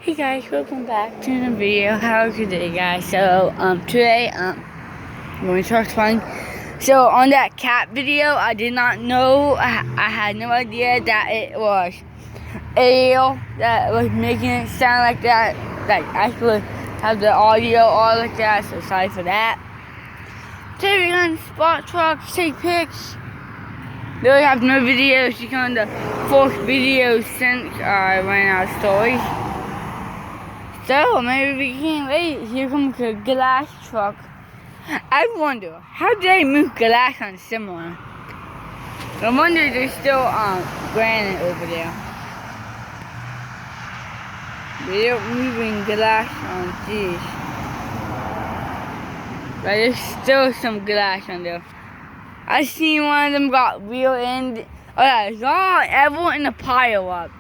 Hey guys, welcome back to the video. How's your day, guys? So, today, I'm going to start flying. So, on that cat video, I did not know, I had no idea that it was Ariel that was making it sound like that. Like, I could have the audio all like that, so sorry for that. Today, we're going to spot trucks, take pics. Though I have no videos, you can the fourth video since I ran out of stories. So, maybe we can't wait. Here comes a glass truck. I wonder, how do they move glass on similar? I wonder if there's still granite over there. They're moving glass on these. But there's still some glass on there. I seen one of them got real end. Oh yeah, it's all everyone in the pile up.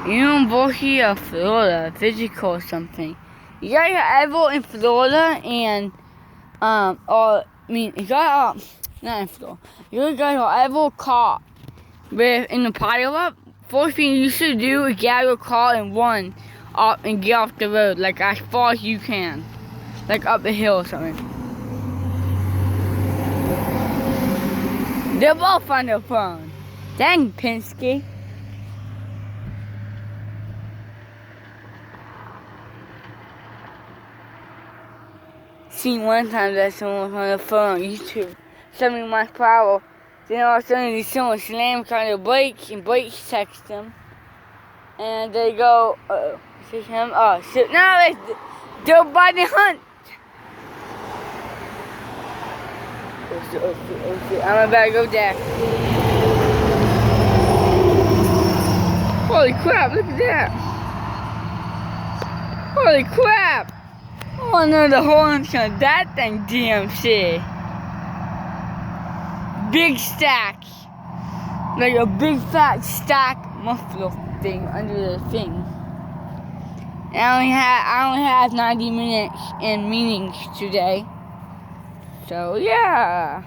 University of Florida, physical or something. You got your Evo in Florida and, not in Florida. You got your Evo car with in the pile up. First thing you should do is get your car and run up and get off the road, like as far as you can. Like up a hill or something. They're both on their phone. Dang, Penske. Seen one time that someone was on the phone on YouTube, 70 miles per hour. Then all of a sudden, someone slams on their brakes and brakes text them. And they go, uh-oh, is it him? Oh, shit. No, it's Joe Biden Hunt. Oh, shit. I'm about to go there. Holy crap, look at that. Holy crap. Oh no, the horns on that thing, DMC. Big stacks. Like a big fat stack muffler thing under the thing. And I only have 90 minutes in meetings today. So yeah.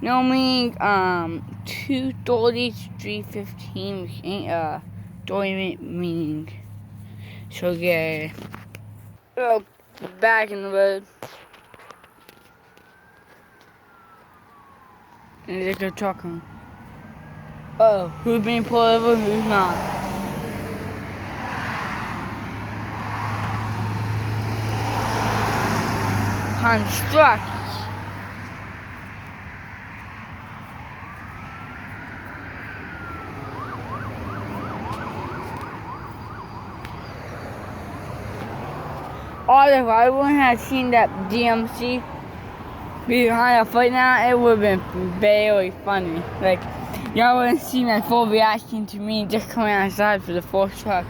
No meaning 2:30 to 3:15 ain't 30-minute meeting. So yeah. Oh, back in the road. And they're talking. Oh, who's being pulled over, who's not? Construct. If I wouldn't have seen that DMC behind a foot now, it would have been very funny. Like, y'all wouldn't see my full reaction to me just coming outside for the fourth truck.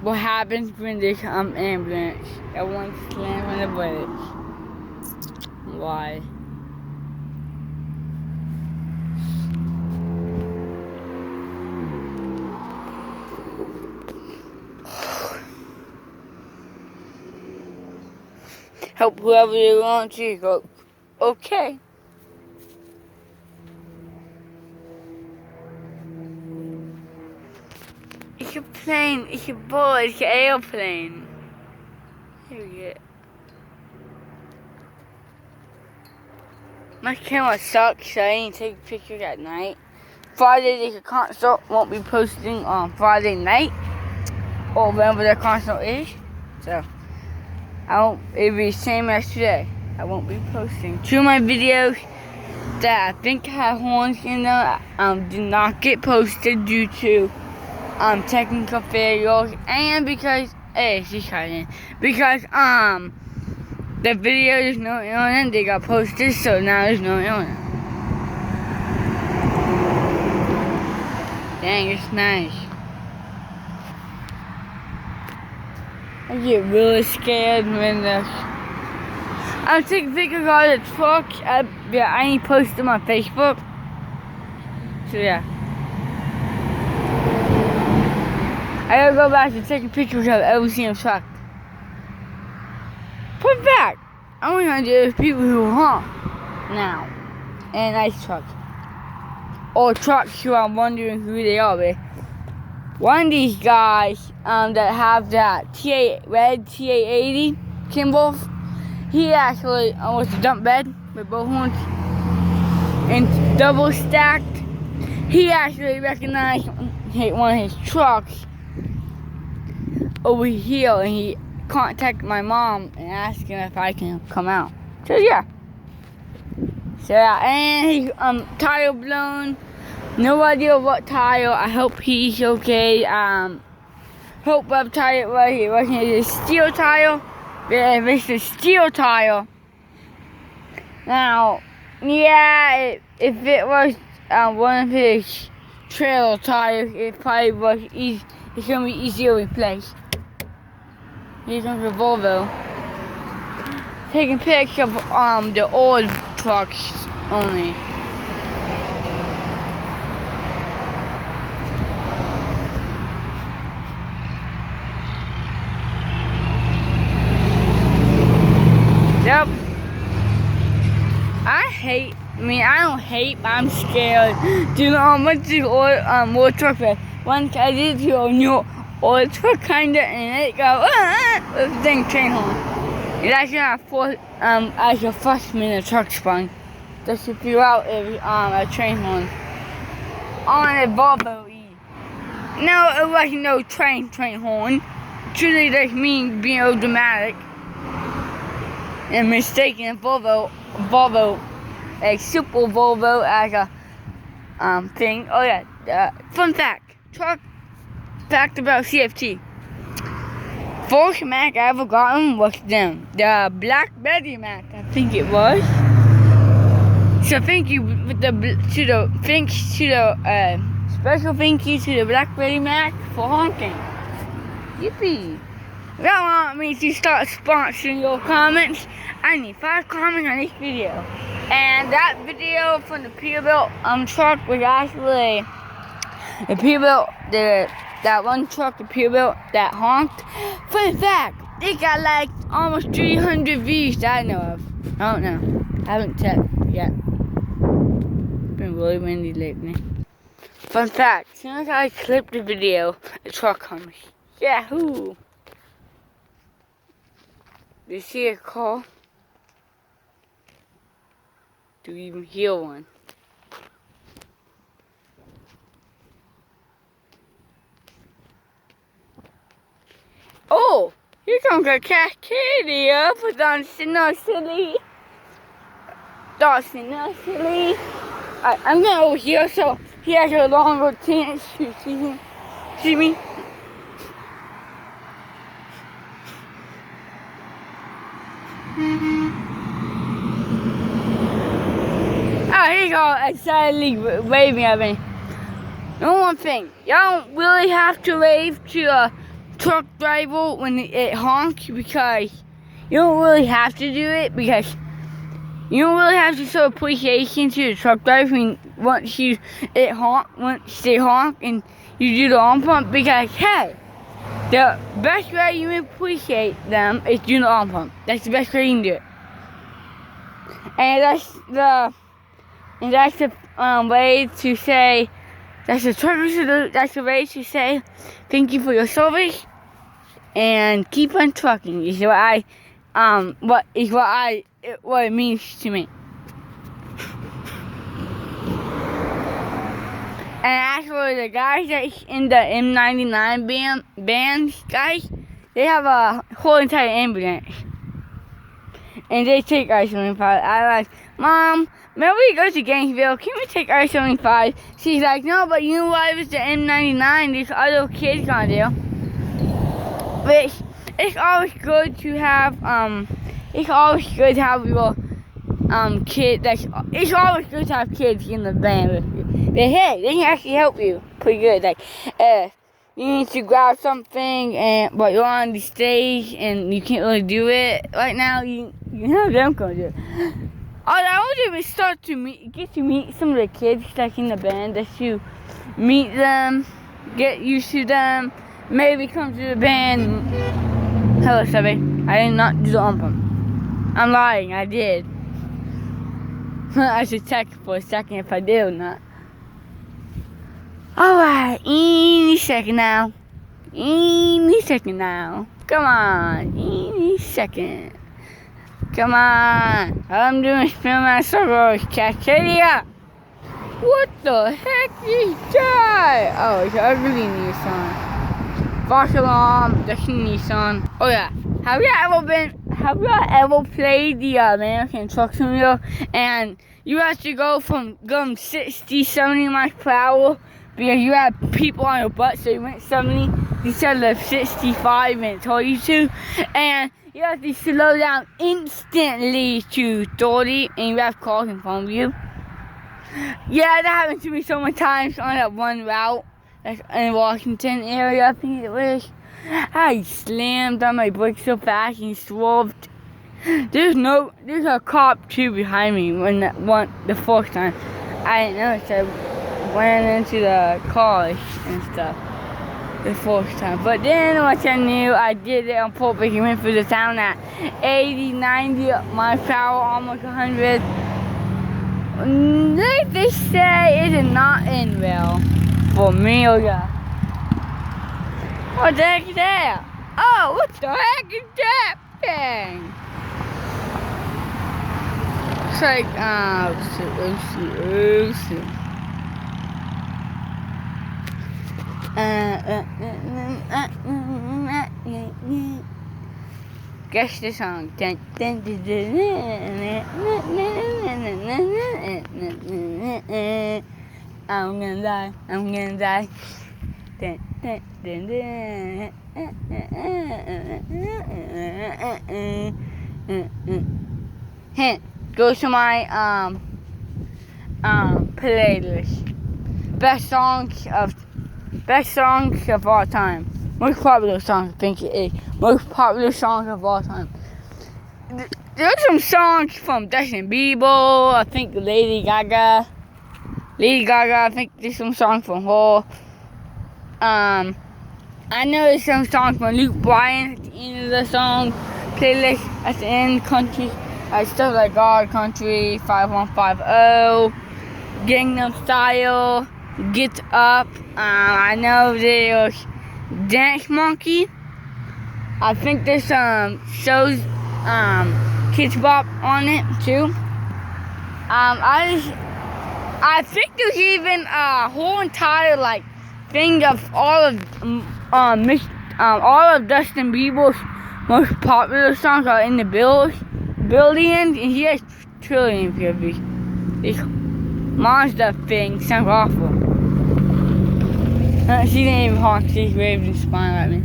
What happens when they come ambulance? Everyone slams on the brakes. Why? Help whoever you want to go. Okay. It's a plane, it's a boat, it's an airplane. Here we go. My camera sucks, so I ain't taking pictures at night. Friday, the concert won't be posting on Friday night, or whenever the concert is. So, it'll be the same as today. I won't be posting. Two of my videos that I think have horns in them did not get posted due to technical failures and because the video there's no internet, they got posted, so now there's no internet. Dang, it's nice. I get really scared when I'm taking pictures of the truck. I ain't post them on Facebook. So yeah. I gotta go back to taking pictures of every single truck. Put back. I'm gonna do it with people who honk now. And nice truck. or trucks who are wondering who they are with. One of these guys that have that red TA80 Kimball, he actually was a dump bed with both horns and double stacked. He actually recognized one of his trucks over here, and he contacted my mom and asked him if I can come out. So yeah. So yeah, and he tire blown. No idea what tire. I hope he's okay. Hope I've tired right here. Right here is a steel tire. Yeah, it's a steel tire. Now, yeah, if it was one of his trailer tires, it probably was easy. It's gonna be easier to replace. Here comes the Volvo. Taking pics of the old trucks only. Yep. I don't hate, but I'm scared. Do you know how much the old truck was? Once I did to a new old truck kinda, and it go with the thing train horn. It's actually not as a freshman in a truck spun. Just to figure out if a train horn on a Volvo E. No, it wasn't no train horn. Truly just me being so dramatic and mistaking a Volvo, a super Volvo as a thing. Oh yeah, fun fact, truck fact about CFT. First Mac I ever gotten was them, the Blackberry Mac, I think it was. So thank you special thank you to the Blackberry Mac for honking. Yippee! If y'all want me to start sponsoring your comments, I need 5 comments on this video. And that video from the Peterbilt truck was actually the Peterbilt, that one truck, the Peterbilt that honked. Fun fact, it got like almost 300 views that I know of. I don't know. I haven't checked yet. It's been really windy lately. Fun fact, as soon as I clip the video, the truck comes. Yahoo! Do you see a car? Do you even hear one? Oh! Here comes a Cascadia for Dawson Silly. I'm going over here so he has a longer chance to see me. Oh, he got excitedly waving at me. No one thing, y'all don't really have to wave to a truck driver when it honks, because you don't really have to do it, because you don't really have to show appreciation to the truck driver once they honk and you do the arm pump, because hey, the best way you appreciate them is doing the arm pump. That's the best way you can do it. And that's the way to say, that's the way to say thank you for your service and keep on trucking is what it means to me. And actually, the guys that's in the M99 bands, guys, they have a whole entire ambulance. And they take I-75. I like, Mom, maybe we go to Gainesville. Can we take I-75? She's like, no, but you know what? If it's the M99, these other kids gonna do. Which, it's always good to have, your, kid, it's always good to have kids in the band with you. But hey, they can actually help you pretty good. Like, you need to grab something, but you're on the stage and you can't really do it right now, you have them come do it. I would even start to get to meet some of the kids that's in the band, just to meet them, get used to them, maybe come to the band. Hello, Sebby. I did not do the arm pump. I'm lying, I did. I should check for a second if I did or not. Alright, any second now. Any second now. Come on, any second. Come on. All I'm doing is filming my circles. Cascadia! What the heck is that? Oh, it's an ugly Nissan. False alarm, that's a Nissan. Oh yeah. Have you ever played the American Truck Simulator and you have to go from going 60, 70 miles per hour because you have people on your butt, so you went 70 instead of 65 and it told you to, and you have to slow down instantly to 30 and you have cars in front of you. Yeah, that happened to me so many times on that one route in Washington area, I think it was. I slammed on my brakes so fast and swerved. There's a cop too behind me the first time. I didn't notice. I ran into the cars and stuff the first time. But then once I knew, I did it on purpose. He went through the town at 80, 90 miles per hour, almost 100. They say it did not end well for me or ya. What the heck is that? Oh, what the heck is that thing? It's like, oopsie. Guess the song. I'm gonna die. Hint, go to my playlist. Best songs of all time. Most popular songs, I think it is. Most popular songs of all time. There's some songs from Justin Bieber, I think Lady Gaga, I think there's some songs from her. I know there's some songs from Luke Bryan at the end of the song playlist. At the end, country, stuff like God Country, 5150, Gangnam Style, Get Up. I know there's Dance Monkey. I think there's some shows, Kids Bop on it too. I think there's even a whole entire thing of all of Justin Bieber's most popular songs are in the building, and he has trillions of these. This monster thing sounds awful. She didn't even honk, she's waved and smiled at me.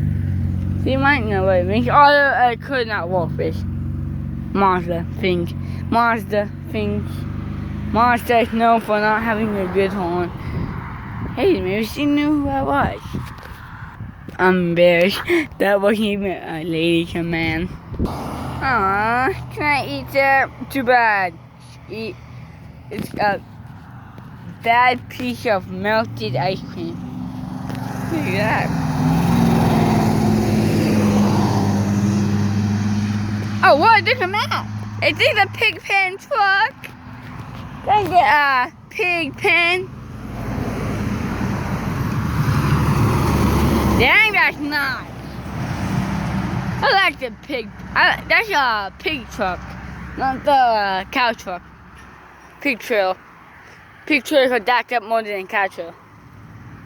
She might know what it means, although I could not walk this. Monster things. Monster is known for not having a good horn. Hey, maybe she knew who I was. I'm embarrassed. That wasn't even a lady command. Aww, can I eat that? Too bad. It's a bad piece of melted ice cream. Look at that. Oh, what? Look at that. Is this a pig pen truck? Can I get a pig pen? Dang, that's nice. I like the pig. That's a pig truck, not the cow truck. Pig trail. Pig trails are backed up more than cow trail.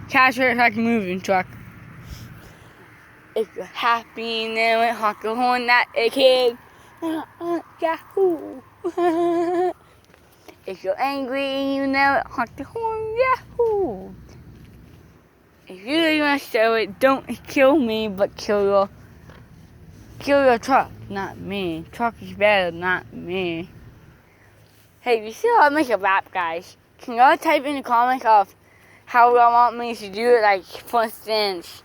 Cow trail is like a moving truck. If you're happy, then it honk a horn at a kid. Yahoo! If you're angry, you know it, honk the horn. Yahoo! If you really want to show it, don't kill me, but kill your truck, not me. Truck is better, not me. Hey, you see how I make a rap, guys? Can y'all type in the comments of how y'all want me to do it? Like, for instance,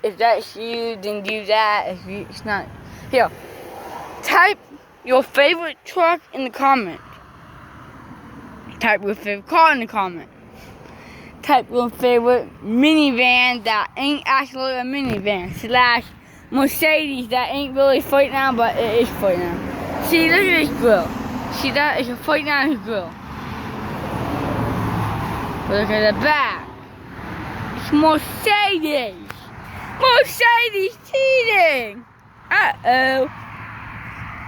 if that's you, then do that. If it's not, here, type your favorite truck in the comment. Type your favorite car in the comment. Type your favorite minivan that ain't actually a minivan / Mercedes that ain't really fighting now, but it is fighting now. See, look at this grill. See that? It's a fighting out his grill. Look at the back. Mercedes. Mercedes cheating. Uh-oh.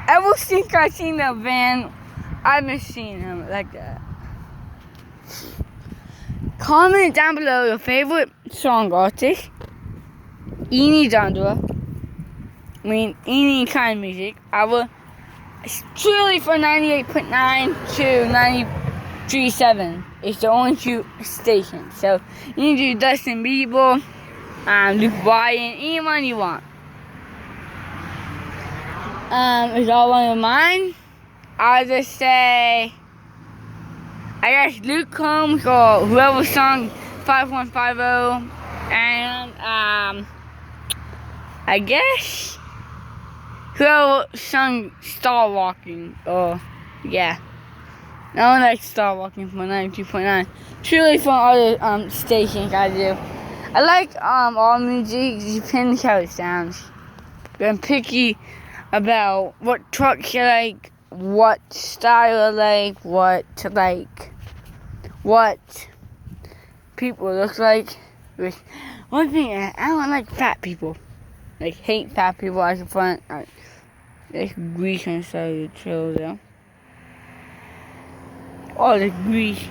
Ever since I seen the van, I've been seeing him like that. Comment down below your favorite song artist. Any genre. I mean, any kind of music. I will truly for 98.9 to 93.7. It's the only two stations. So you can do Dustin Bieber, Luke Bryan, anyone you want. It's all one of mine. I'll just say, I guess Luke Combs or whoever sung 5150, and I guess whoever sung Star Walking, or yeah. I don't like Star Walking from 92.9. Truly from other stations I do. I like all music, depends how it sounds. I'm picky about what trucks I like, what style I like, what people look like. One thing, I don't like fat people. Like, hate fat people as a front. Like grease inside the trail though. All the grease.